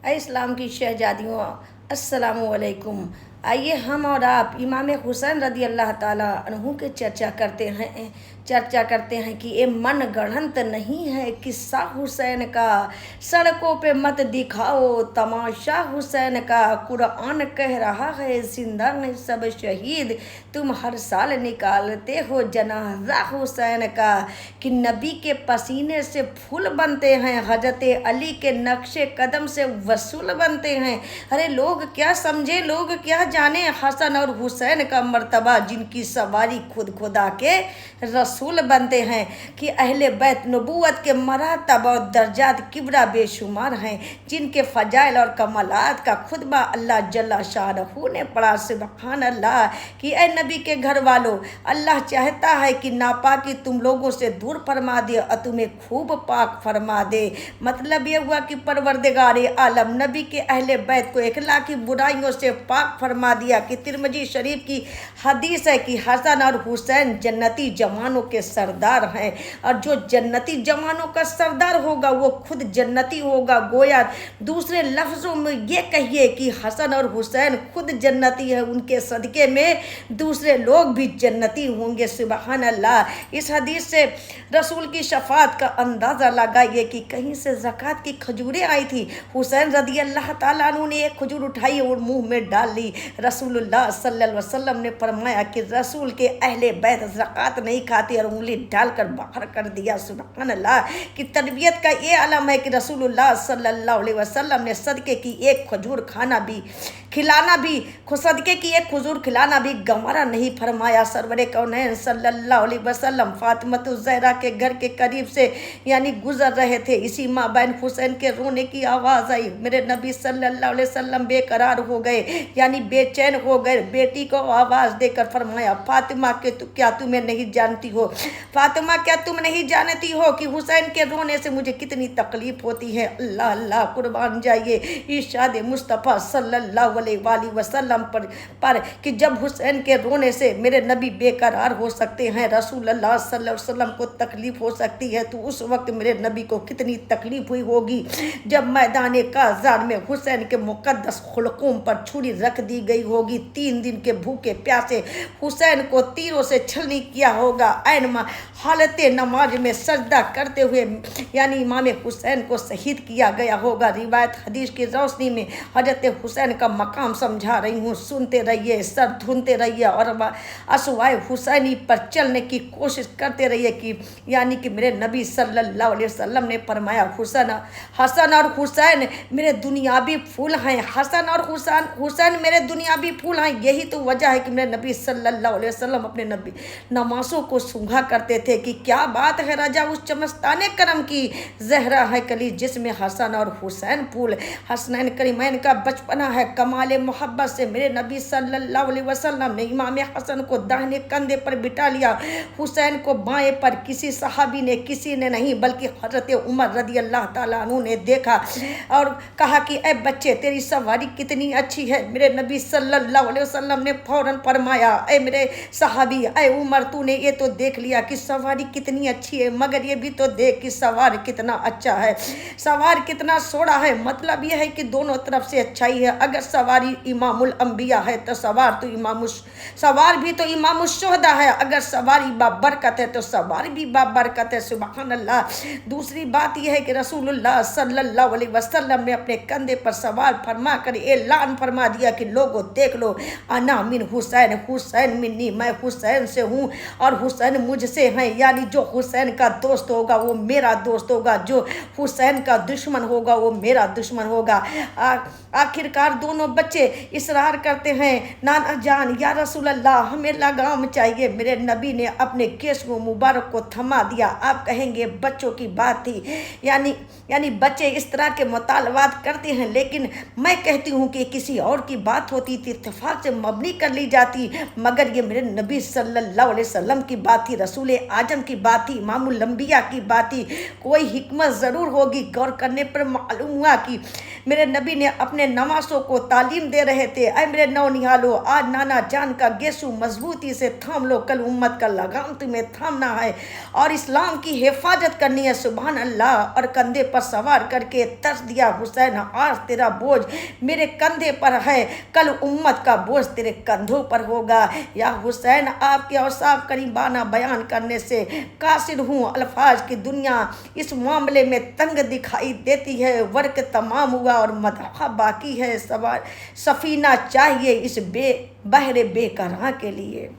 اے اسلام کی شہزادیوں، السلام علیکم۔ آئیے ہم اور آپ امام حسین رضی اللہ تعالیٰ عنہ کے چرچا کرتے ہیں کہ یہ من گڑھنت نہیں ہے قصہ حسین کا، سڑکوں پہ مت دکھاؤ تماشا حسین کا، قرآن کہہ رہا ہے زندہ ہیں سب شہید، تم ہر سال نکالتے ہو جنازہ حسین کا، کہ نبی کے پسینے سے پھول بنتے ہیں، حضرت علی کے نقش قدم سے وصول بنتے ہیں۔ ارے لوگ کیا سمجھے، لوگ کیا جانے حسن اور حسین کا مرتبہ، جن کی سواری خود خدا کے رسول بنتے ہیں، کہ اہل بیت نبوت کے مراتب اور درجات کبرا بے شمار ہیں، جن کے فضائل اور کمالات کا خطبہ اللہ جل شانہ نے پڑھا۔ سبحان اللہ، کہ اے نبی کے گھر والوں، اللہ چاہتا ہے کہ ناپاکی تم لوگوں سے دور فرما دے اور تمہیں خوب پاک فرما دے۔ مطلب یہ ہوا کہ پروردگار عالم نبی کے اہل بیت کو اخلاقی برائیوں سے پاک فرما دیا، کہ ترمذی شریف کی حدیث ہے کہ حسن اور حسین جنتی جوانوں کے سردار ہیں، اور جو جنتی جوانوں کا سردار ہوگا وہ خود جنتی ہوگا۔ گویا دوسرے لفظوں میں یہ کہیے کہ حسن اور حسین خود جنتی ہے، ان کے صدقے میں دوسرے لوگ بھی جنتی ہوں گے۔ سبحان اللہ۔ اس حدیث سے رسول کی شفاعت کا اندازہ لگائیے کہ کہیں سے زکوٰۃ کی کھجوریں آئی تھی، حسین رضی اللہ تعالیٰ عنہ نے ایک کھجور اٹھائی اور منہ میں ڈال لی۔ رسول اللہ صلی اللہ علیہ وسلم نے فرمایا کہ رسول کے اہل بیت زکوٰۃ نہیں کھاتے، اور انگلی ڈال کر باہر کر دیا۔ سبحان اللہ، کہ تربیت کا یہ علم ہے کہ رسول اللہ صلی اللہ علیہ وسلم نے صدقے کی ایک کھجور کھلانا بھی گوارا نہیں فرمایا۔ سرور کونین صلی اللہ علیہ وسلم فاطمہ الزہرا کے گھر کے قریب سے گزر رہے تھے، اسی مابین حسین کے رونے کی آواز آئی۔ میرے نبی صلی اللہ علیہ وسلم بے قرار ہو گئے، بے چین ہو گئے۔ بیٹی کو آواز دے کر فرمایا، فاطمہ کیا تمہیں نہیں جانتی ہو، فاطمہ کیا تم نہیں جانتی ہو کہ حسین کے رونے سے مجھے کتنی تکلیف ہوتی ہے؟ اللہ اللہ، قربان جائیے ارشاد مصطفیٰ صلی اللہ علیہ وآلہ وسلم پر کہ جب حسین کے رونے سے میرے نبی بے قرار ہو سکتے ہیں، رسول اللہ صلی اللہ علیہ وسلم کو تکلیف ہو سکتی ہے، تو اس وقت میرے نبی کو کتنی تکلیف ہوئی ہوگی جب میدان کارزار میں حسین کے مقدس خلقوم پر چھری رکھ دی گئی ہوگی۔ 3 دن کے بھوکے پیاسے حسین کو تیروں سے چھلنی کیا ہوگا، عین حالت نماز میں سجدہ کرتے ہوئے امام حسین کو شہید کیا گیا ہوگا۔ روایت حدیث کی روشنی میں حضرت حسین کا مقام سمجھا رہی ہوں، سنتے رہیے، سر دھنتے رہیے اور اسوائے حسینی پر چلنے کی کوشش کرتے رہیے، کہ میرے نبی صلی اللہ علیہ وسلم نے فرمایا، حسن اور حسین میرے دنیاوی پھول ہیں، حسن اور حسین میرے دنیاوی پھول ہیں۔ یہی تو وجہ ہے کہ میرے نبی صلی اللہ علیہ وسلم اپنے نواسوں کو سونگھا کرتے تھے، کہ کیا بات ہے رجا اس چمستانے کرم کی، زہرا ہے کلی جس میں حسن اور حسین پھول، حسنین کریمین کا بچپنا ہے، کمال محبت سے میرے نبی صلی اللہ علیہ وسلم نے امام حسن کو داہنے کندھے پر بٹھا لیا، حسین کو بائیں پر۔ کسی صحابی نے نہیں بلکہ حضرت عمر رضی اللہ تعالیٰ عنہ نے دیکھا اور کہا کہ اے بچے تیری سواری کتنی اچھی ہے۔ میرے نبی صلی اللہ علیہ وسلم نے فوراً فرمایا، اے میرے صحابی، اے عمر، تو نے یہ تو دیکھ لیا کہ سواری کتنی اچھی ہے، مگر یہ بھی تو دیکھ کہ سوار کتنا اچھا ہے، سوار کتنا سوڑا ہے۔ مطلب یہ ہے کہ دونوں طرف سے اچھائی ہے۔ اگر سواری امام الانبیاء ہے تو سوار بھی تو امام الشہداء ہے، اگر سواری بابرکت ہے تو سوار بھی بابرکت ہے۔ سبحان اللہ۔ دوسری بات یہ ہے کہ رسول اللہ صلی اللہ علیہ وسلم نے اپنے کندھے پر سوار فرما کر اعلان فرما دیا کہ لوگوں دیکھ لو، انا من حسین، حسین منی، میں حسین سے ہوں اور حسین مجھ سے ہیں، جو حسین کا دوست ہوگا وہ میرا دوست ہوگا، جو حسین کا دشمن ہوگا وہ میرا دشمن ہوگا۔ آخرکار دونوں بچے اصرار کرتے ہیں، نانا جان یا رسول اللہ ہمیں لگام چاہیے۔ میرے نبی نے اپنے کیسوں مبارک کو تھما دیا۔ آپ کہیں گے بچوں کی بات تھی، بچے اس طرح کے مطالبات کرتے ہیں، لیکن میں کہتی ہوں کہ کسی اور کی بات ہوتی تھی اتفاق سے مبنی کر لی جاتی، مگر یہ میرے نبی صلی اللہ علیہ وسلم کی بات تھی، رسول اعظم کی بات تھی، امام الانبیاء کی بات تھی۔ کوئی حکمت ضرور ہوگی، غور کرنے پر معلوم ہوا کہ میرے نبی نے اپنے نواسوں کو تعلیم دے رہے تھے، اے میرے نونہالو آج نانا جان کا گیسو مضبوطی سے تھام لو، کل امت کا لگام تمہیں تھامنا ہے اور اسلام کی حفاظت کرنی ہے۔ سبحان اللہ۔ اور کندھے پر سوار کر کے ترس دیا حسین، آج تیرا بوجھ میرے کندھے پر ہے، کل امت کا بوجھ تیرے کندھوں پر ہوگا۔ یا حسین آپ کے اوصاف قریبانہ بیان کرنے سے قاصر ہوں، الفاظ کی دنیا اس معاملے میں تنگ دکھائی دیتی ہے، ورق تمام ہوا اور مدح باقی ہے، سفینہ چاہیے اس بحر بے قراں کے لیے۔